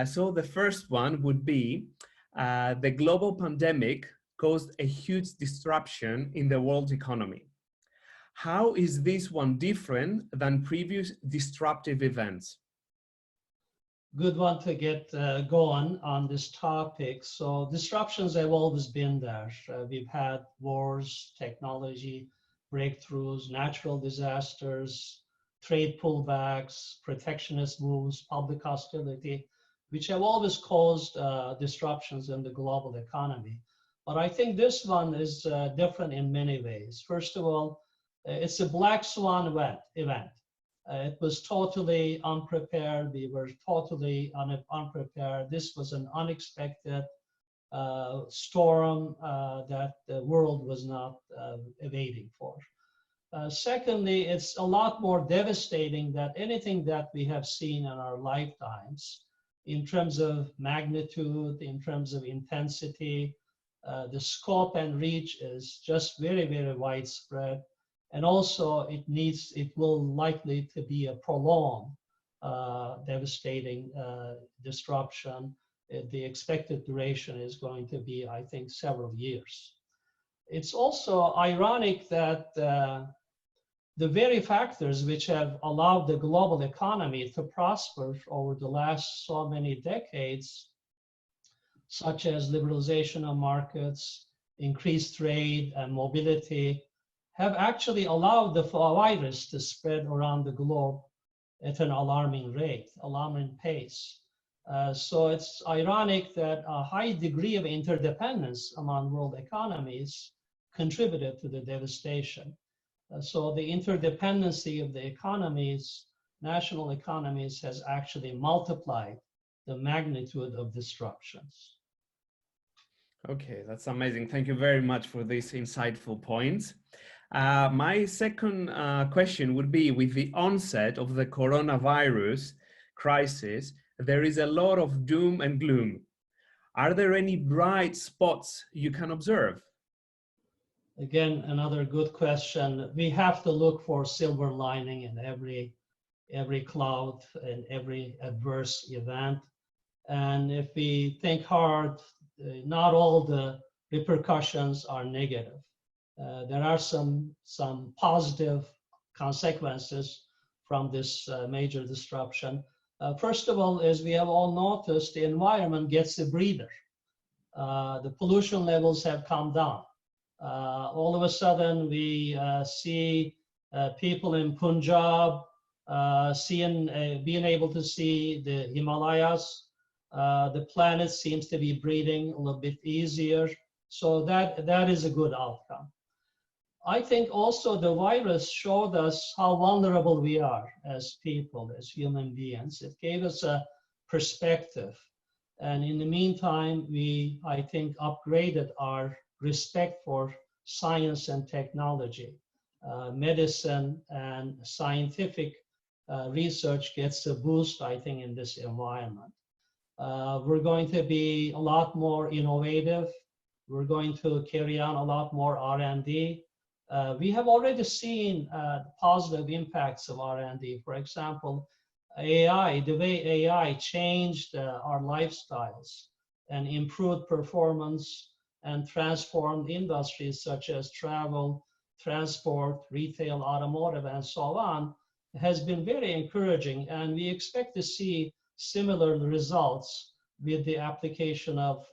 So the first one would be the global pandemic caused a huge disruption in the world economy. How is this one different than previous disruptive events? Good one to get going on this topic. So disruptions have always been there. We've had wars, technology breakthroughs, natural disasters, trade pullbacks, protectionist moves, public hostility, which have always caused disruptions in the global economy. But I think this one is different in many ways. First of all, it's a black swan event. It was totally unprepared. We were totally unprepared. This was an unexpected storm that the world was not waiting for. Secondly, it's a lot more devastating than anything that we have seen in our lifetimes in terms of magnitude, in terms of intensity. The scope and reach is just very, very widespread. And also it will likely to be a prolonged, devastating disruption. The expected duration is going to be, I think, several years. It's also ironic that the very factors which have allowed the global economy to prosper over the last so many decades, such as liberalization of markets, increased trade and mobility, have actually allowed the virus to spread around the globe at an alarming rate, alarming pace. So it's ironic that a high degree of interdependence among world economies contributed to the devastation. So the interdependency of the economies, national economies, has actually multiplied the magnitude of disruptions. Okay, that's amazing. Thank you very much for these insightful points. My second question would be, with the onset of the coronavirus crisis, there is a lot of doom and gloom. Are there any bright spots you can observe? Again, another good question. We have to look for silver lining in every cloud and every adverse event. And if we think hard, not all the repercussions are negative. There are some positive consequences from this major disruption. First of all, as we have all noticed, the environment gets a breather. The pollution levels have come down. All of a sudden, we see people in Punjab being able to see the Himalayas. The planet seems to be breathing a little bit easier. So that is a good outcome. I think also the virus showed us how vulnerable we are as people, as human beings. It gave us a perspective. And in the meantime, we, I think, upgraded our respect for science and technology. Medicine and scientific research gets a boost, I think, in this environment. We're going to be a lot more innovative. We're going to carry on a lot more R&D. We have already seen positive impacts of R&D. For example, AI, the way AI changed our lifestyles and improved performance and transformed industries such as travel, transport, retail, automotive, and so on, has been very encouraging. And we expect to see similar results with the application of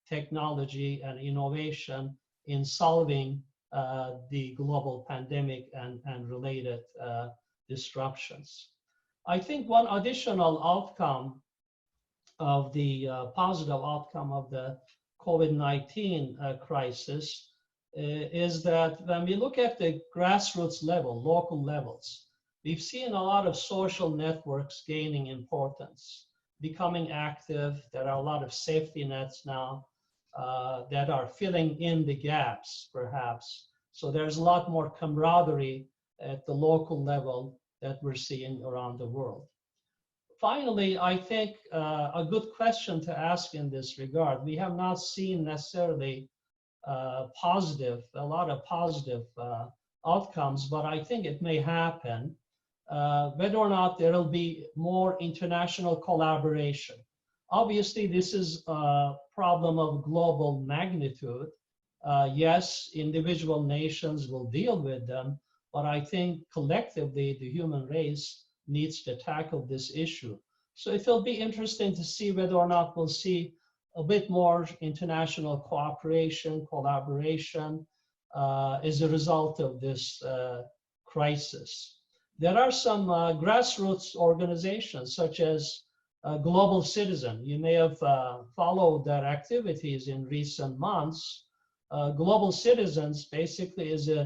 technology and innovation in solving the global pandemic and related disruptions. I think one additional outcome of the positive outcome of the COVID-19 crisis is that when we look at the grassroots level, local levels, we've seen a lot of social networks gaining importance, becoming active. There are a lot of safety nets now that are filling in the gaps, perhaps. So there's a lot more camaraderie at the local level that we're seeing around the world. Finally, I think a good question to ask in this regard, we have not seen necessarily a lot of positive outcomes, but I think it may happen. Whether or not there will be more international collaboration. Obviously, this is a problem of global magnitude. Yes, individual nations will deal with them, but I think collectively the human race needs to tackle this issue. So it will be interesting to see whether or not we'll see a bit more international cooperation, collaboration as a result of this crisis. There are some grassroots organizations such as Global Citizen. You may have followed their activities in recent months. Global Citizens basically is a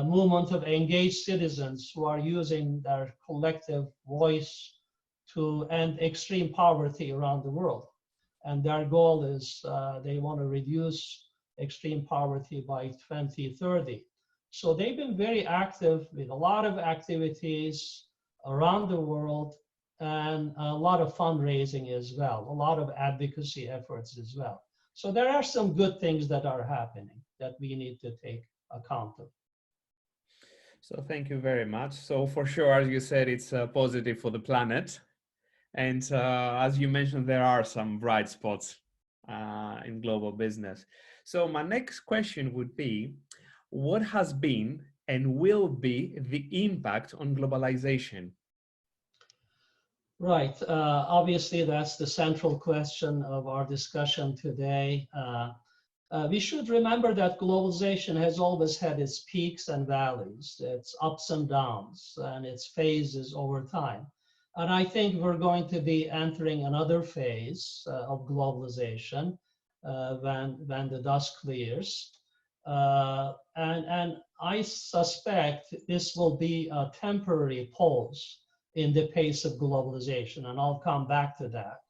movement of engaged citizens who are using their collective voice to end extreme poverty around the world. And their goal is they want to reduce extreme poverty by 2030. So they've been very active with a lot of activities around the world and a lot of fundraising as well, a lot of advocacy efforts as well. So there are some good things that are happening that we need to take account of. So thank you very much. So for sure, as you said, it's positive for the planet. And as you mentioned, there are some bright spots in global business. So my next question would be, what has been and will be the impact on globalization? Right. Obviously, that's the central question of our discussion today. We should remember that globalization has always had its peaks and valleys, its ups and downs, and its phases over time. And I think we're going to be entering another phase of globalization when the dust clears. And I suspect this will be a temporary pause in the pace of globalization, and I'll come back to that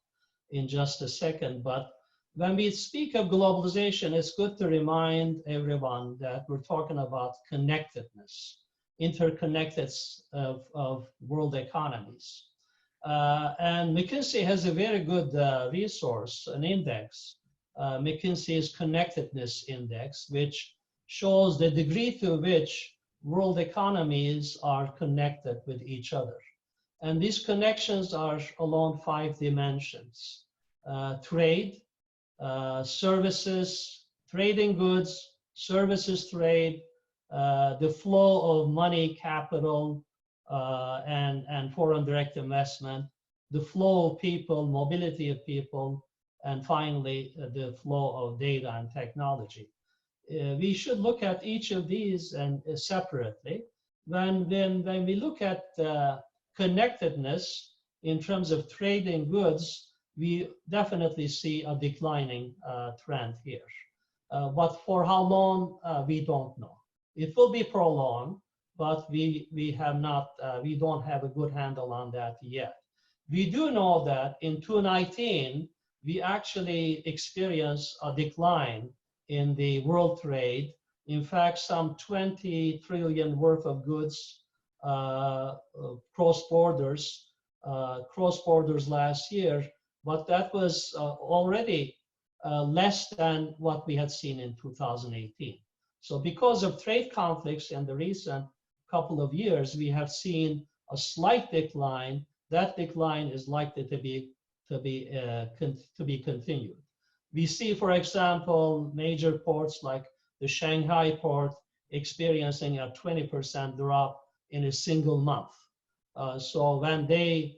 in just a second. But when we speak of globalization, it's good to remind everyone that we're talking about connectedness, interconnectedness of world economies. And McKinsey has a very good resource, an index, McKinsey's Connectedness Index, which shows the degree to which world economies are connected with each other. And these connections are along 5 dimensions: trade, services, trading goods, services trade, the flow of money, capital, and foreign direct investment, the flow of people, mobility of people, and finally, the flow of data and technology. We should look at each of these and separately. When we look at connectedness in terms of trading goods, we definitely see a declining trend here. But for how long, we don't know. It will be prolonged, but we don't have a good handle on that yet. We do know that in 2019, we actually experienced a decline in the world trade. In fact, some 20 trillion worth of goods cross borders last year, but that was already less than what we had seen in 2018. So because of trade conflicts in the recent couple of years, we have seen a slight decline. That decline is likely to be continued. We see, for example, major ports like the Shanghai port experiencing a 20% drop in a single month. So when they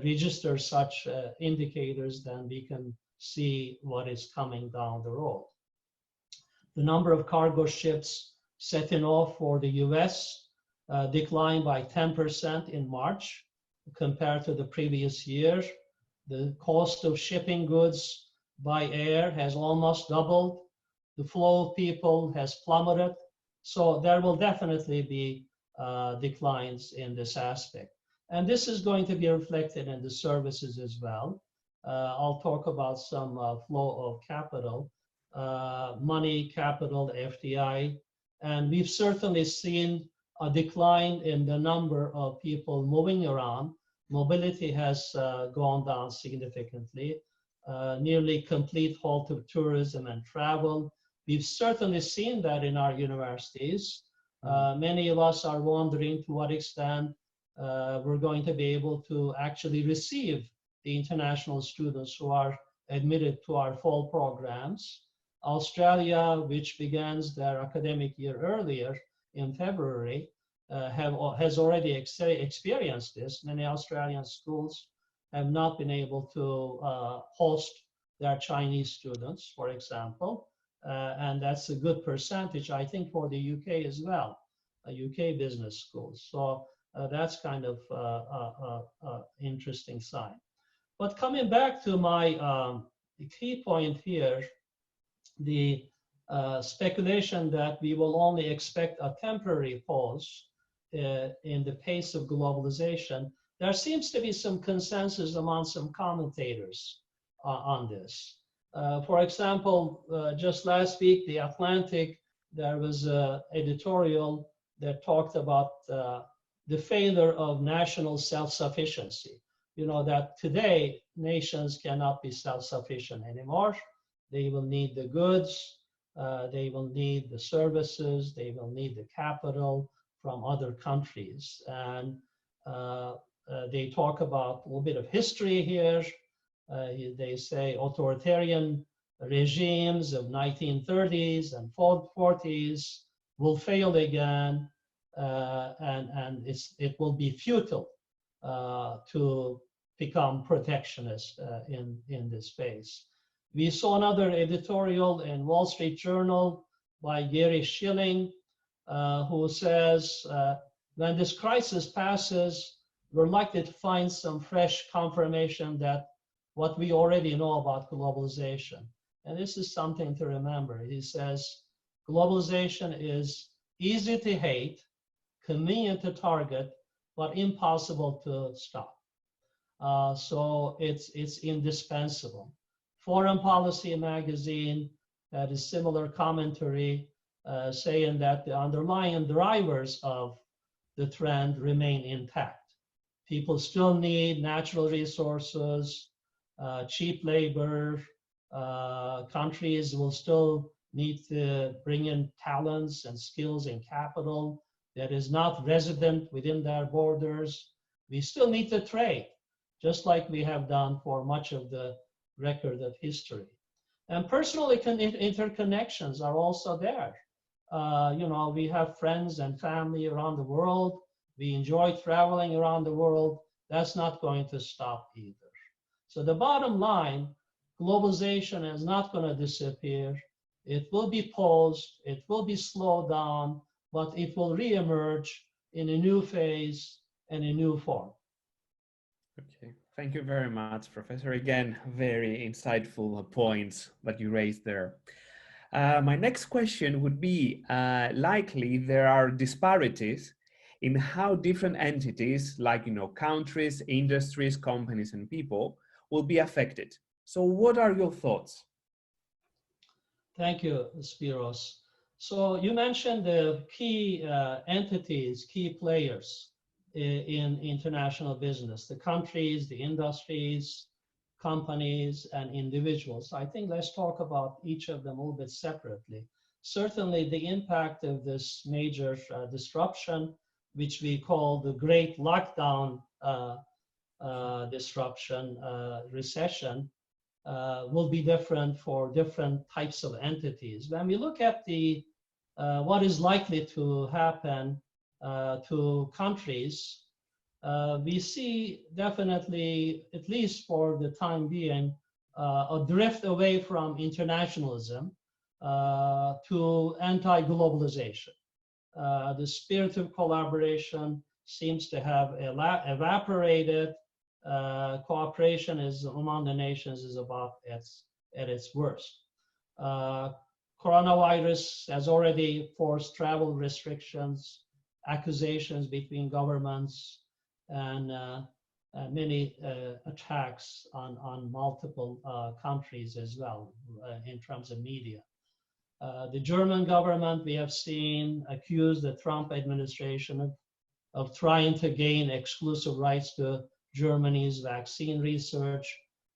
register such indicators, then we can see what is coming down the road. The number of cargo ships setting off for the US declined by 10% in March compared to the previous year. The cost of shipping goods by air has almost doubled. The flow of people has plummeted. So there will definitely be declines in this aspect. And this is going to be reflected in the services as well. I'll talk about some flow of capital, money, capital, FDI. And we've certainly seen a decline in the number of people moving around. Mobility has gone down significantly, nearly complete halt of tourism and travel. We've certainly seen that in our universities. Many of us are wondering to what extent we're going to be able to actually receive the international students who are admitted to our fall programs. Australia, which begins their academic year earlier in February, has already experienced this. Many Australian schools have not been able to host their Chinese students, for example, and that's a good percentage, I think, for the UK as well, UK business schools. So that's kind of interesting sign. But coming back to my key point here, the speculation that we will only expect a temporary pause in the pace of globalization, there seems to be some consensus among some commentators on this. For example, just last week, The Atlantic, there was an editorial that talked about the failure of national self-sufficiency. You know, that today nations cannot be self-sufficient anymore. They will need the goods, they will need the services, they will need the capital from other countries. And they talk about a little bit of history here. They say authoritarian regimes of 1930s and 40s will fail again, and it will be futile to become protectionist in this space. We saw another editorial in Wall Street Journal by Gary Schilling, who says, when this crisis passes, we're likely to find some fresh confirmation that what we already know about globalization. And this is something to remember. He says, globalization is easy to hate, convenient to target, but impossible to stop. So it's indispensable. Foreign Policy magazine had a similar commentary saying that the underlying drivers of the trend remain intact. People still need natural resources, cheap labor, countries will still need to bring in talents and skills and capital that is not resident within their borders. We still need to trade, just like we have done for much of the record of history. And personal interconnections are also there. You know, we have friends and family around the world. We enjoy traveling around the world. That's not going to stop either. So the bottom line, globalization is not going to disappear. It will be paused, it will be slowed down, but it will reemerge in a new phase and a new form. Okay, thank you very much, Professor. Again, very insightful points that you raised there. My next question would be, likely there are disparities in how different entities, like, you know, countries, industries, companies, and people will be affected. So what are your thoughts? Thank you, Spiros. So you mentioned the key entities, key players in international business, the countries, the industries, companies, and individuals. I think let's talk about each of them a little bit separately. Certainly the impact of this major disruption, which we call the Great Lockdown disruption, recession, will be different for different types of entities. When we look at the what is likely to happen to countries, we see definitely, at least for the time being, a drift away from internationalism to anti-globalization. The spirit of collaboration seems to have evaporated. Cooperation is among the nations is about at its worst. Coronavirus has already forced travel restrictions, accusations between governments, and many attacks on multiple countries as well in terms of media. The German government, we have seen, accused the Trump administration of trying to gain exclusive rights to Germany's vaccine research.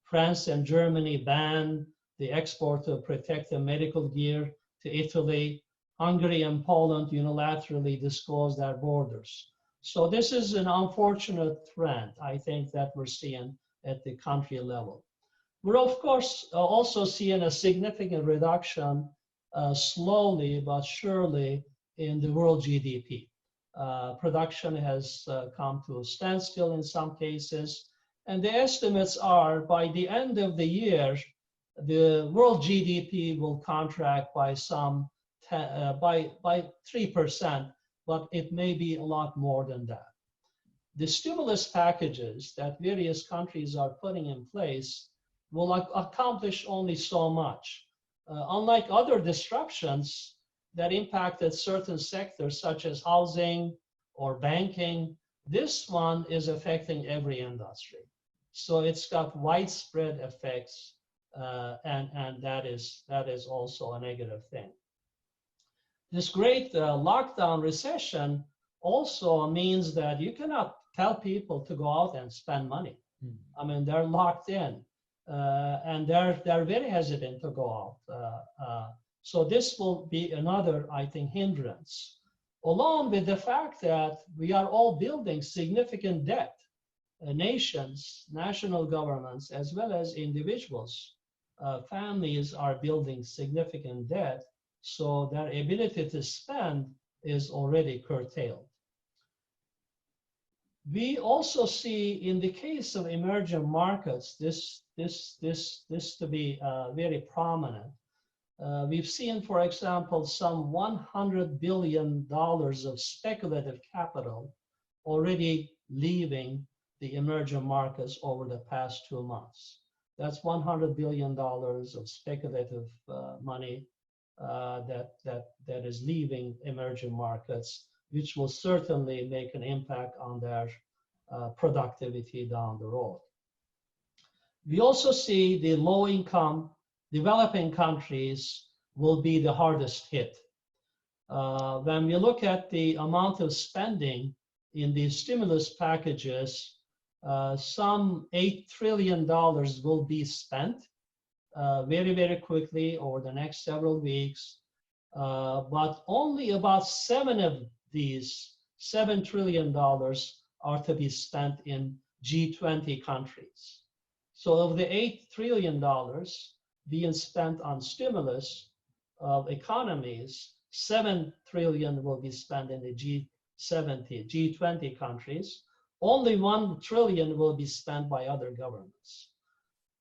France and Germany banned the export of protective medical gear to Italy. Hungary and Poland unilaterally disclosed their borders. So this is an unfortunate trend, I think, that we're seeing at the country level. We're of course also seeing a significant reduction slowly but surely in the world GDP. Production has come to a standstill in some cases, and the estimates are by the end of the year, the world GDP will contract by by 3%, but it may be a lot more than that. The stimulus packages that various countries are putting in place will accomplish only so much. Unlike other disruptions that impacted certain sectors such as housing or banking, this one is affecting every industry. So it's got widespread effects, and that is also a negative thing. This great lockdown recession also means that you cannot tell people to go out and spend money. I mean, they're locked in, and they're very hesitant to go out. So this will be another, I think, hindrance, along with the fact that we are all building significant debt. Nations, national governments, as well as individuals, families are building significant debt, so their ability to spend is already curtailed. We also see in the case of emerging markets, this to be very prominent. We've seen, for example, some $100 billion of speculative capital already leaving the emerging markets over the past 2 months. That's $100 billion of speculative money that is leaving emerging markets, which will certainly make an impact on their productivity down the road. We also see the low-income developing countries will be the hardest hit. When we look at the amount of spending in these stimulus packages, some $8 trillion will be spent very, very quickly over the next several weeks, but only about 7 of these $7 trillion are to be spent in G20 countries. So of the $8 trillion being spent on stimulus of economies, 7 trillion will be spent in the G20 countries. Only 1 trillion will be spent by other governments.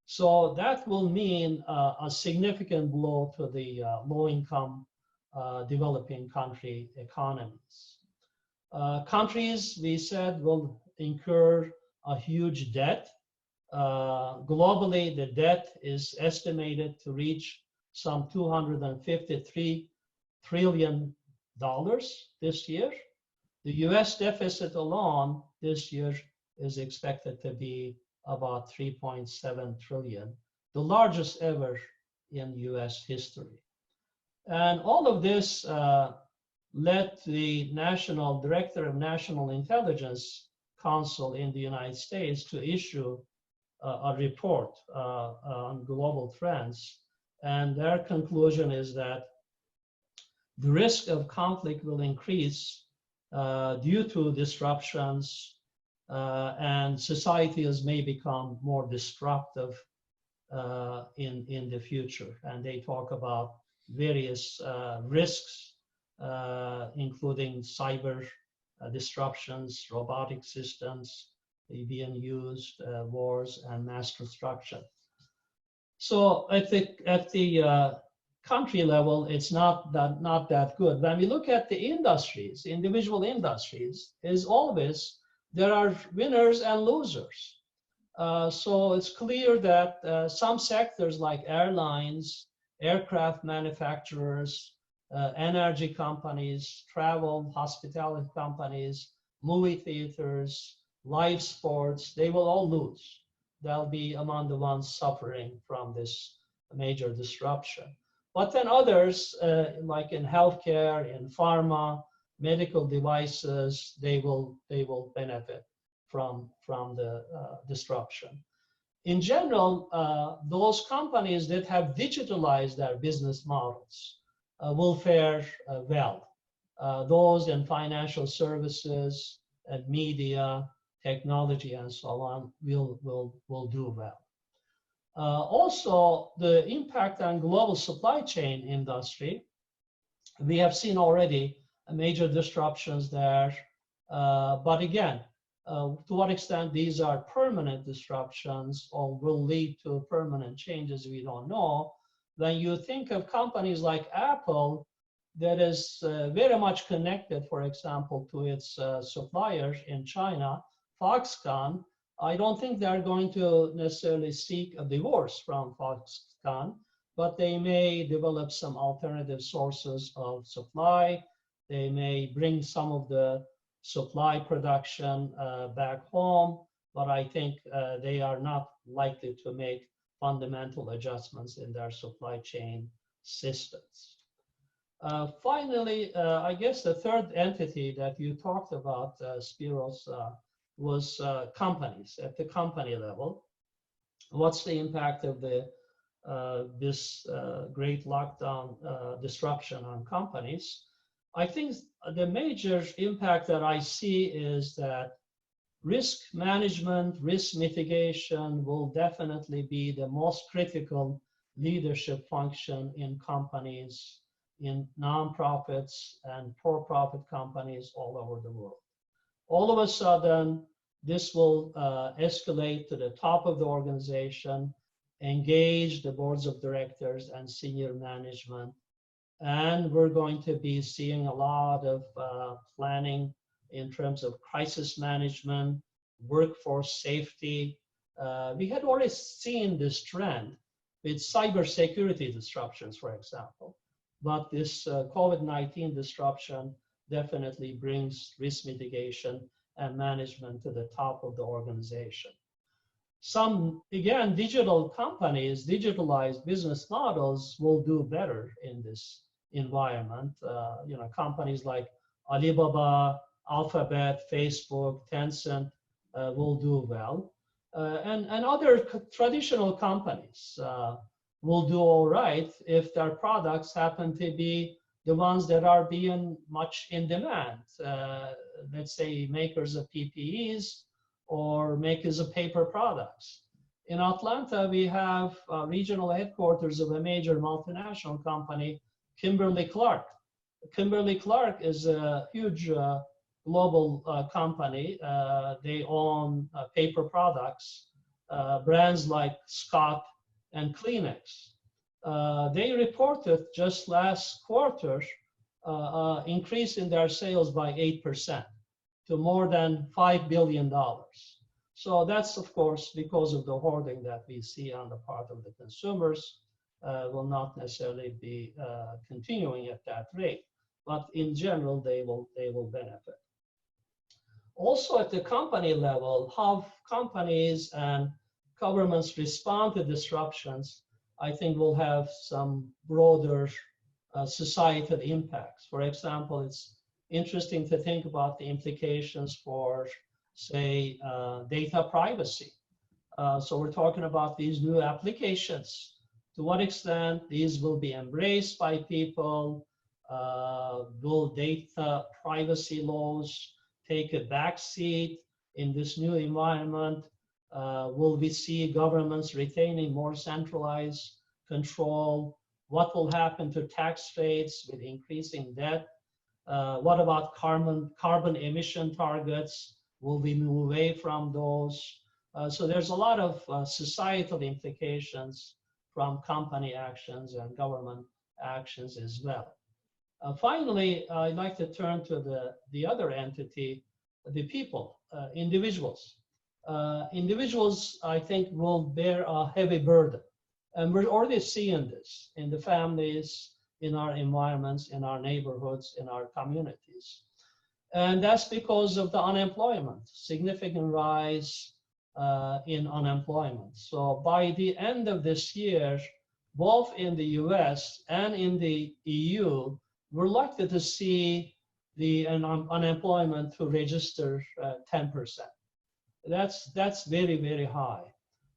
So that will mean a significant blow to the low-income developing country economies. Countries, we said, will incur a huge debt. Globally, the debt is estimated to reach some $253 trillion this year. The US deficit alone this year is expected to be about 3.7 trillion, the largest ever in US history. And all of this led the National Director of National Intelligence Council in the United States to issue a report on global trends. And their conclusion is that the risk of conflict will increase due to disruptions, and societies may become more disruptive in the future. And they talk about various risks, including cyber disruptions, robotic systems being used, wars, and mass destruction. So at the country level, it's not that good. When we look at the industries, individual industries, is always there are winners and losers. So it's clear that some sectors like airlines, aircraft manufacturers, energy companies, travel, hospitality companies, movie theaters, live sports, they will all lose. They'll be among the ones suffering from this major disruption. But then others, like in healthcare, in pharma, medical devices, they will benefit from the disruption. In general, those companies that have digitalized their business models will fare well. Those in financial services and media, technology and so on will do well. Also, the impact on global supply chain industry, we have seen already major disruptions there. But again, to what extent these are permanent disruptions or will lead to permanent changes, we don't know. When you think of companies like Apple, that is very much connected, for example, to its suppliers in China, Foxconn, I don't think they're going to necessarily seek a divorce from Foxconn, but they may develop some alternative sources of supply. They may bring some of the supply production back home, but I think they are not likely to make fundamental adjustments in their supply chain systems. Finally, I guess the third entity that you talked about, Spiros, was companies at the company level. What's the impact of this great lockdown disruption on companies? I think the major impact that I see is that risk management, risk mitigation will definitely be the most critical leadership function in companies, in nonprofits and for-profit companies all over the world. All of a sudden, this will escalate to the top of the organization, engage the boards of directors and senior management, and we're going to be seeing a lot of planning in terms of crisis management, workforce safety. We had already seen this trend with cybersecurity disruptions, for example, but this COVID-19 disruption definitely brings risk mitigation and management to the top of the organization. Some, again, digital companies, digitalized business models will do better in this environment. Companies like Alibaba, Alphabet, Facebook, Tencent will do well. And other traditional companies will do all right if their products happen to be the ones that are being much in demand. Let's say makers of PPEs or makers of paper products. In Atlanta, we have regional headquarters of a major multinational company, Kimberly-Clark. Kimberly-Clark is a huge global company. They own paper products, brands like Scott and Kleenex. They reported just last quarter increase in their sales by 8% to more than $5 billion. So that's, of course, because of the hoarding that we see on the part of the consumers, will not necessarily be continuing at that rate. But in general, they will benefit. Also at the company level, how companies and governments respond to disruptions, I think will have some broader societal impacts. For example, it's interesting to think about the implications for, say, data privacy. So we're talking about these new applications. To what extent these will be embraced by people? Will data privacy laws take a backseat in this new environment? Will we see governments retaining more centralized control? What will happen to tax rates with increasing debt? What about carbon emission targets? Will we move away from those? So there's a lot of societal implications from company actions and government actions as well. Finally, I'd like to turn to the other entity, the people, individuals. Individuals, I think, will bear a heavy burden. And we're already seeing this in the families, in our environments, in our neighborhoods, in our communities. And that's because of the unemployment, significant rise in unemployment. So by the end of this year, both in the US and in the EU, we're likely to see the unemployment to register 10%. That's very, very high,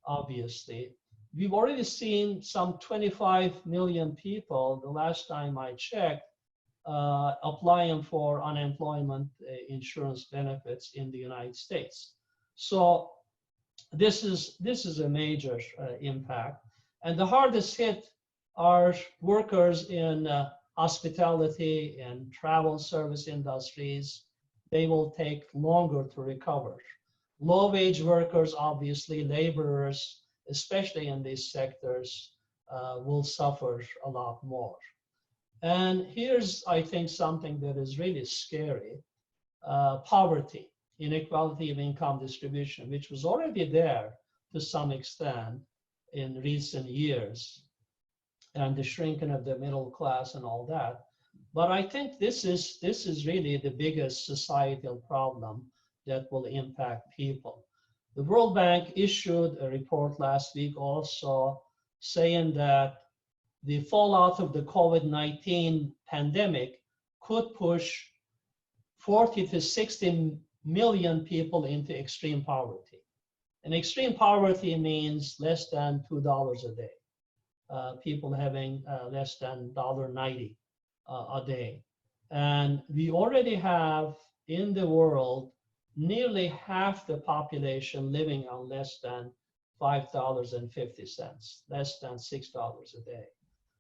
obviously. We've already seen some 25 million people, the last time I checked, applying for unemployment insurance benefits in the United States. So this is a major impact. And the hardest hit are workers in hospitality and travel service industries. They will take longer to recover. Low-wage workers, obviously, laborers, especially in these sectors, will suffer a lot more. And here's, I think, something that is really scary. Poverty, inequality of income distribution, which was already there to some extent in recent years, and the shrinking of the middle class and all that. But I think this is really the biggest societal problem that will impact people. The World Bank issued a report last week also saying that the fallout of the COVID-19 pandemic could push 40 to 60 million people into extreme poverty. And extreme poverty means less than $2 a day. People having less than $1.90 a day. And we already have in the world nearly half the population living on less than $5.50, less than $6 a day.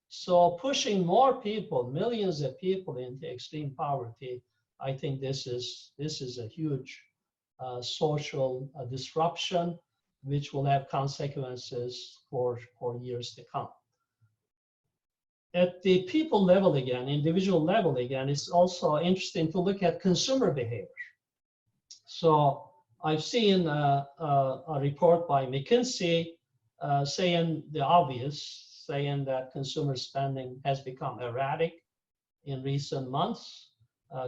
So pushing more people, millions of people into extreme poverty, I think this is a huge social disruption, which will have consequences for years to come. At the people level again, individual level again, it's also interesting to look at consumer behavior. So I've seen a report by McKinsey saying the obvious, saying that consumer spending has become erratic in recent months.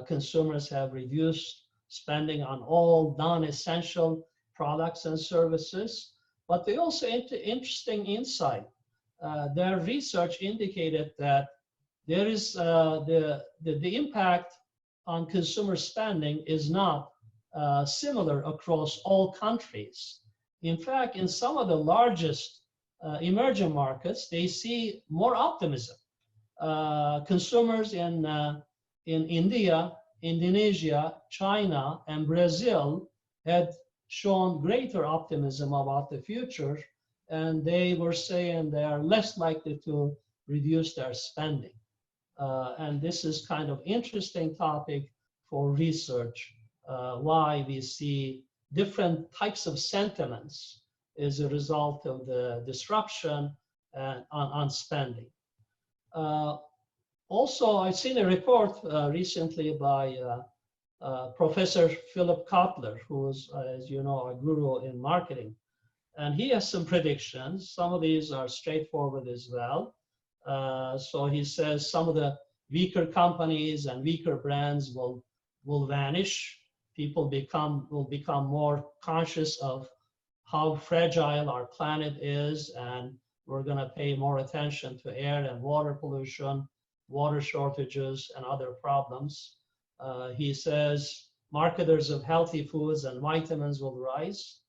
Consumers have reduced spending on all non-essential products and services, but they also interesting insight. Their research indicated that there is the impact on consumer spending is not similar across all countries. In fact, in some of the largest emerging markets, they see more optimism. Consumers in India, Indonesia, China, and Brazil had shown greater optimism about the future, and they were saying they are less likely to reduce their spending. And this is kind of interesting topic for research, why we see different types of sentiments as a result of the disruption on spending. Also, I've seen a report recently by Professor Philip Kotler, who is, as you know, a guru in marketing. And he has some predictions. Some of these are straightforward as well. So he says some of the weaker companies and weaker brands will vanish. People will become more conscious of how fragile our planet is, and we're going to pay more attention to air and water pollution, water shortages, and other problems. He says marketers of healthy foods and vitamins will rise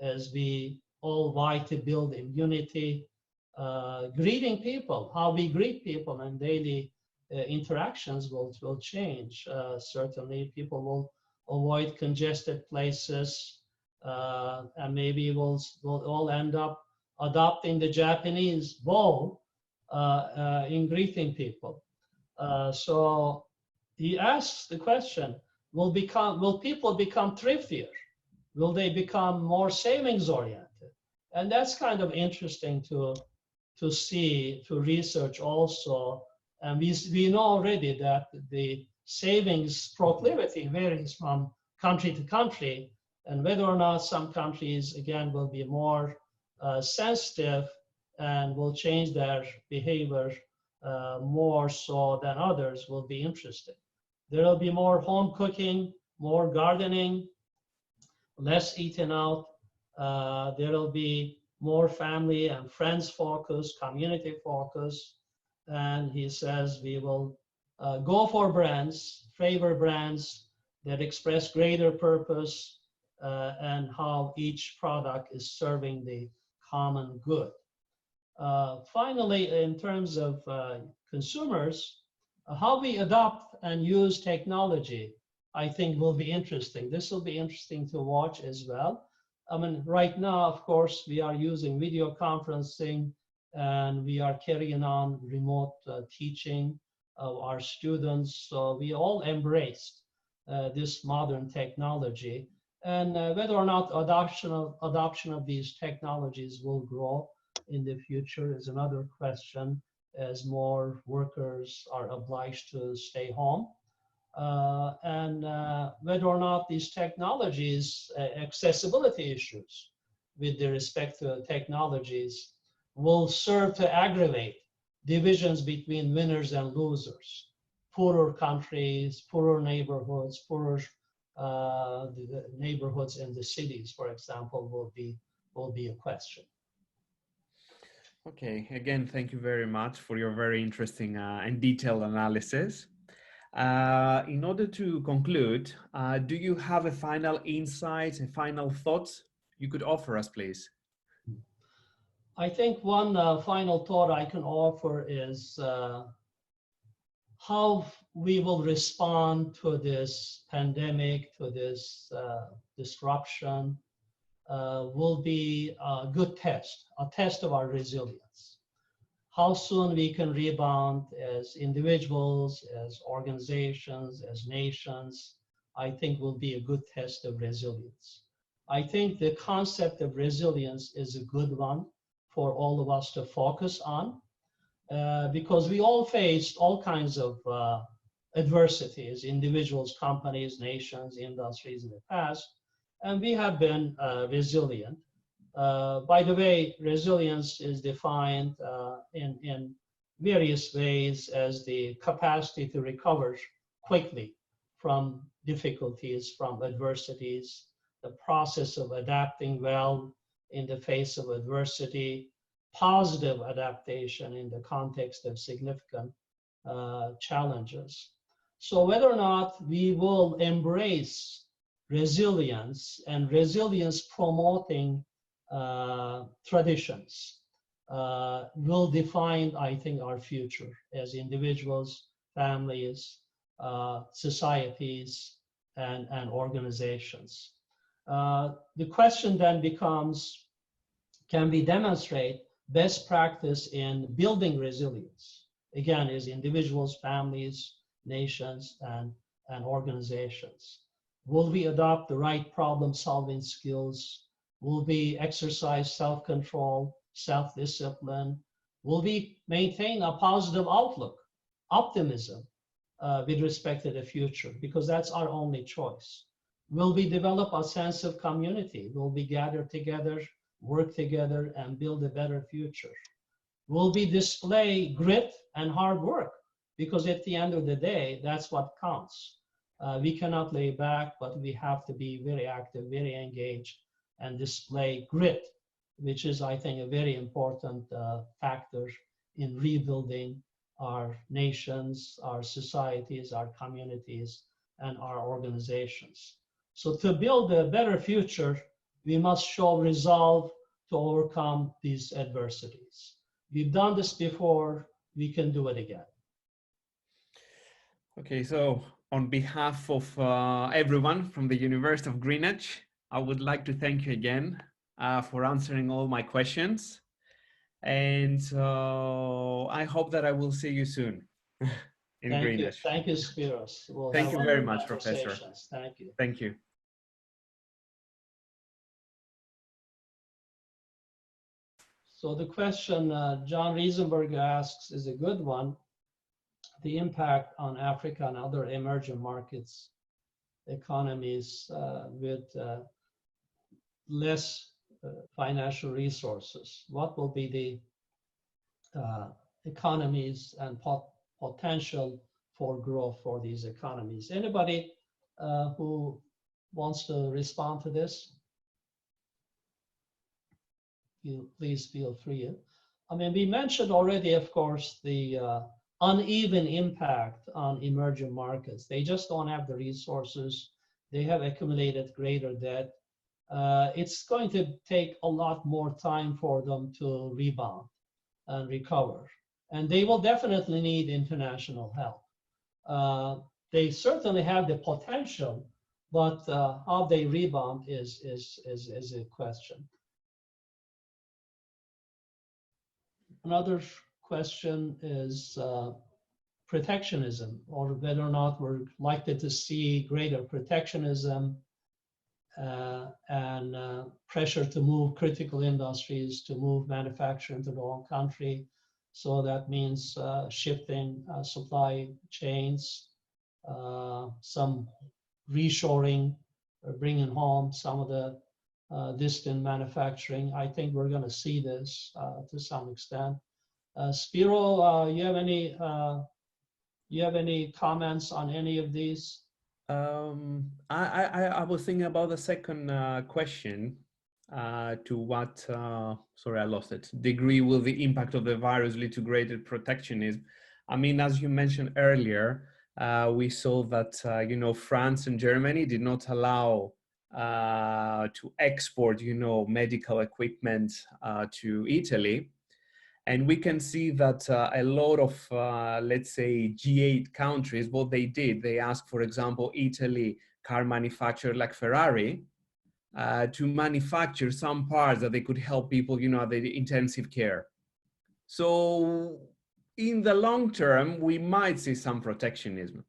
as we all vie to build immunity. Greeting people, how we greet people in daily interactions will change. Certainly, people will avoid congested places, and maybe we'll all end up adopting the Japanese bow in greeting people. So he asks the question, will people become thriftier? Will they become more savings oriented? And that's kind of interesting to see, to research also. And we know already that the savings proclivity varies from country to country, and whether or not some countries, again, will be more sensitive and will change their behavior more so than others will be interesting. There will be more home cooking, more gardening, less eating out. There will be more family and friends focus, community focus. And he says we will go for brands, favor brands that express greater purpose and how each product is serving the common good. Finally, in terms of consumers, how we adopt and use technology, I think will be interesting. This will be interesting to watch as well. I mean, right now, of course, we are using video conferencing and we are carrying on remote teaching of our students. So we all embraced this modern technology. And whether or not adoption of these technologies will grow in the future is another question, as more workers are obliged to stay home. And whether or not these technologies, accessibility issues with respect to technologies, will serve to aggravate divisions between winners and losers. Poorer countries, poorer neighborhoods, poorer the neighborhoods in the cities, for example, will be a question. Okay, again, thank you very much for your very interesting and detailed analysis. In order to conclude, do you have a final insight, a final thought you could offer us, please? I think one final thought I can offer is how we will respond to this pandemic, to this disruption, will be a good test, a test of our resilience. How soon we can rebound as individuals, as organizations, as nations, I think will be a good test of resilience. I think the concept of resilience is a good one for all of us to focus on, because we all faced all kinds of adversities, individuals, companies, nations, industries in the past, and we have been resilient. By the way, resilience is defined in various ways as the capacity to recover quickly from difficulties, from adversities, the process of adapting well in the face of adversity, positive adaptation in the context of significant challenges. So whether or not we will embrace resilience and resilience promoting traditions will define, I think, our future as individuals, families, societies, and organizations. The question then becomes, can we demonstrate best practice in building resilience? Again, as individuals, families, nations, and organizations. Will we adopt the right problem-solving skills? Will we exercise self-control, self-discipline? Will we maintain a positive outlook, optimism with respect to the future? Because that's our only choice. Will we develop a sense of community? Will we gather together, work together, and build a better future? Will we display grit and hard work? Because at the end of the day, that's what counts. We cannot lay back, but we have to be very active, very engaged, and display grit, which is, I think, a very important factor in rebuilding our nations, our societies, our communities, and our organizations. So to build a better future, we must show resolve to overcome these adversities. We've done this before, we can do it again. Okay, so on behalf of everyone from the University of Greenwich, I would like to thank you again for answering all my questions. And I hope that I will see you soon in Greenwich. Thank you, Spyros. Thank you very much, Professor. Thank you. Thank you. So the question John Riesenberg asks is a good one. The impact on Africa and other emerging markets, economies with less financial resources. What will be the economies and potential for growth for these economies? Anybody who wants to respond to this? You please feel free. I mean, we mentioned already, of course, the uneven impact on emerging markets. They just don't have the resources. They have accumulated greater debt. It's going to take a lot more time for them to rebound and recover. And they will definitely need international help. They certainly have the potential, but how they rebound is a question. Another question is protectionism, or whether or not we're likely to see greater protectionism and pressure to move critical industries, to move manufacturing to their own country. So that means shifting supply chains, some reshoring, bringing home some of the distant manufacturing. I think we're going to see this to some extent. Spiro, you have any comments on any of these? I was thinking about the second question, to what, sorry, I lost it. Degree will the impact of the virus lead to greater protectionism? I mean, as you mentioned earlier, we saw that, you know, France and Germany did not allow to export, you know, medical equipment to Italy. And we can see that a lot of, let's say, G8 countries, what they did, they asked, for example, Italy, car manufacturer like Ferrari, to manufacture some parts that they could help people, you know, at the intensive care. So in the long term, we might see some protectionism.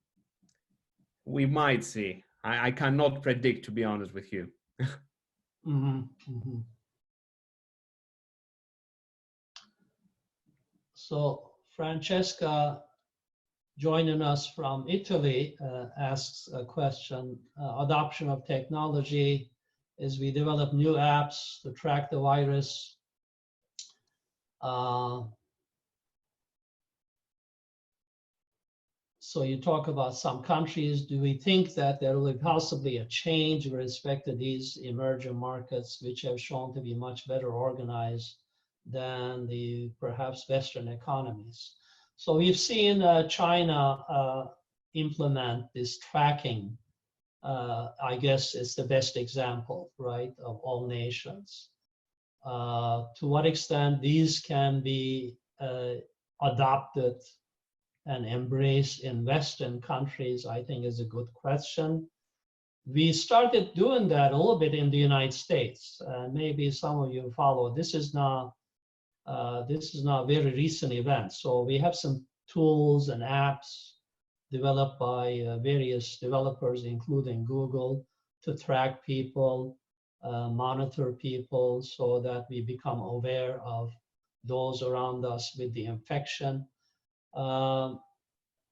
We might see. I cannot predict, to be honest with you. Mm-hmm, mm-hmm. So Francesca, joining us from Italy, asks a question, adoption of technology as we develop new apps to track the virus. So you talk about some countries. Do we think that there will be possibly a change with respect to these emerging markets, which have shown to be much better organized than the perhaps Western economies? So we've seen China implement this tracking. I guess it's the best example, right, of all nations. To what extent these can be adopted and embraced in Western countries, I think is a good question. We started doing that a little bit in the United States. Maybe some of you follow. This is not a very recent event. So we have some tools and apps developed by various developers, including Google, to track people, monitor people so that we become aware of those around us with the infection.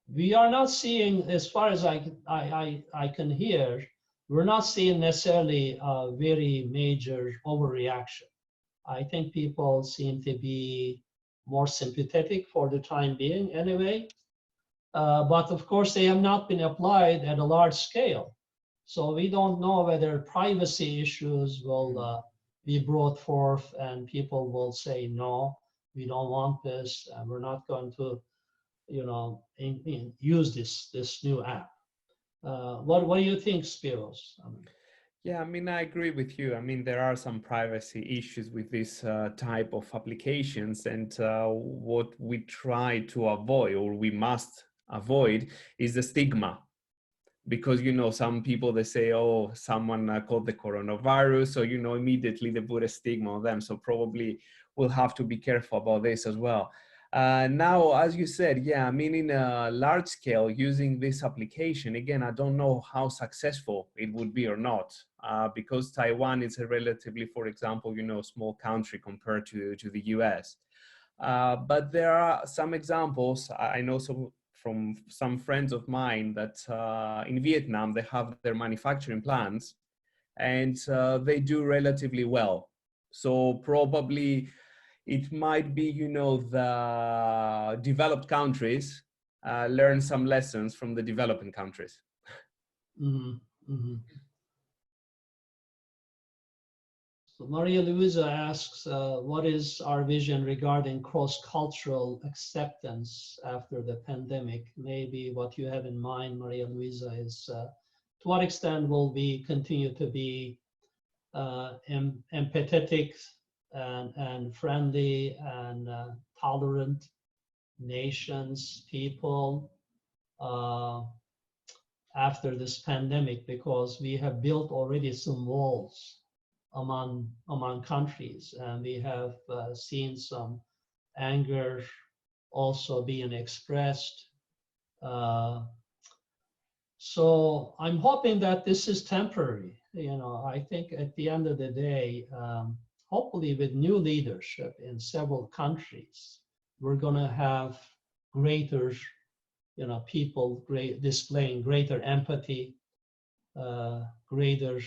We are not seeing, as far as I can hear, we're not seeing necessarily a very major overreaction. I think people seem to be more sympathetic for the time being anyway. But of course, they have not been applied at a large scale. So we don't know whether privacy issues will be brought forth and people will say, no, we don't want this, and we're not going to, you know, use this new app. What do you think, Spiros? Yeah, I mean, I agree with you. I mean, there are some privacy issues with this type of applications, and what we try to avoid, or we must avoid, is the stigma. Because, you know, some people, they say, oh, someone caught the coronavirus, so, you know, immediately they put a stigma on them. So probably we'll have to be careful about this as well. Now, as you said, yeah, I mean, in a large scale, using this application, again, I don't know how successful it would be or not, because Taiwan is a relatively, for example, you know, small country compared to the US. But there are some examples. I know from some friends of mine that in Vietnam, they have their manufacturing plants and they do relatively well. So probably it might be, you know, the developed countries learn some lessons from the developing countries. Mm-hmm. Mm-hmm. So Maria Luisa asks, what is our vision regarding cross-cultural acceptance after the pandemic? Maybe what you have in mind, Maria Luisa, is to what extent will we continue to be empathetic and friendly and tolerant nations, people, after this pandemic, because we have built already some walls among countries, and we have seen some anger also being expressed. So I'm hoping that this is temporary. I think at the end of the day, hopefully with new leadership in several countries, we're going to have greater, people displaying greater empathy, greater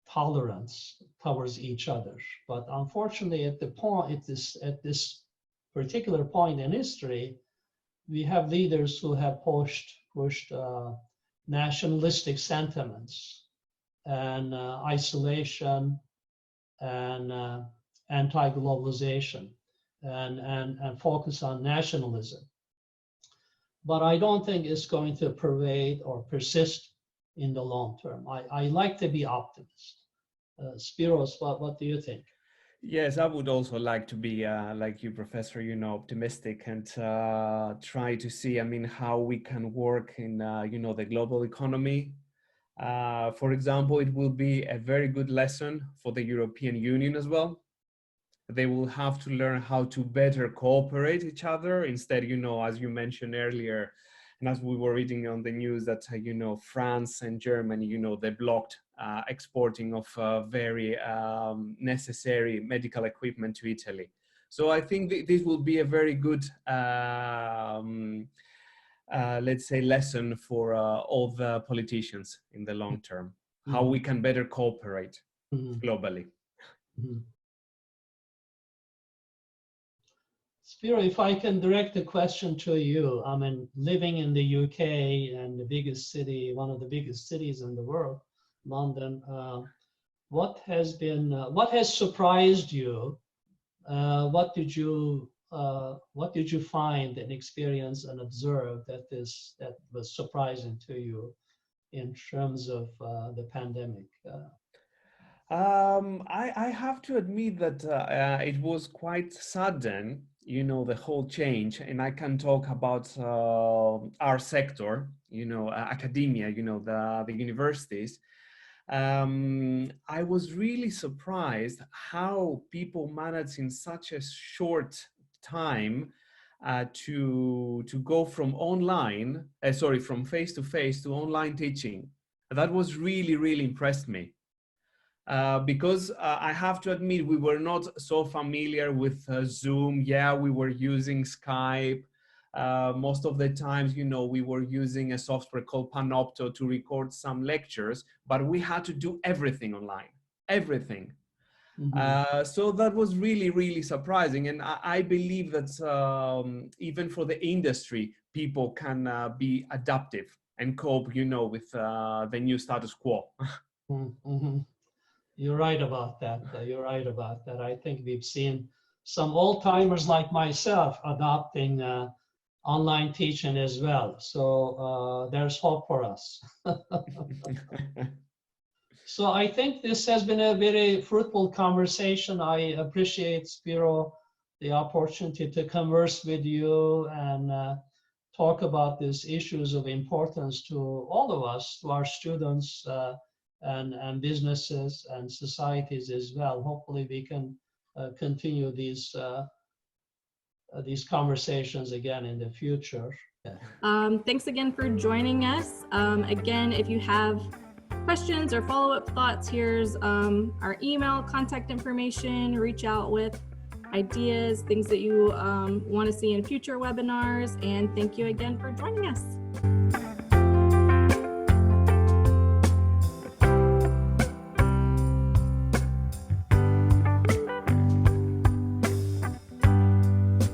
tolerance towards each other. But unfortunately, at this particular point in history, we have leaders who have pushed nationalistic sentiments and isolation and anti-globalization and focus on nationalism. But I don't think it's going to pervade or persist in the long term. I like to be optimist. Spiros, what do you think? Yes, I would also like to be like you, Professor, optimistic and try to see, how we can work in, the global economy. For example, it will be a very good lesson for the European Union as well. They will have to learn how to better cooperate each other instead, as you mentioned earlier, and as we were reading on the news that, France and Germany, they blocked exporting of very necessary medical equipment to Italy. So I think this will be a very good, let's say, lesson for all the politicians in the long term, how we can better cooperate globally. Spiro, if I can direct the question to you, living in the UK and the biggest city, one of the biggest cities in the world, London, what has surprised you? What did you find and experience and observe that was surprising to you in terms of the pandemic? I have to admit that it was quite sudden, the whole change, and I can talk about our sector, academia, the universities. I was really surprised how people managed in such a short time to go from from face to face to online teaching. That was really, really impressed me. Because I have to admit, we were not so familiar with Zoom. Yeah, we were using Skype. Most of the times, we were using a software called Panopto to record some lectures, but we had to do everything online, everything. So that was really, really surprising. And I believe that even for the industry, people can be adaptive and cope, with the new status quo. You're right about that. You're right about that. I think we've seen some old timers like myself adopting online teaching as well. So there's hope for us. So I think this has been a very fruitful conversation. I appreciate, Spiro, the opportunity to converse with you and talk about these issues of importance to all of us, to our students, and businesses and societies as well. Hopefully we can continue these conversations again in the future. Thanks again for joining us. Again, if you have questions or follow-up thoughts, here's our email, contact information, reach out with ideas, things that you want to see in future webinars, and thank you again for joining us.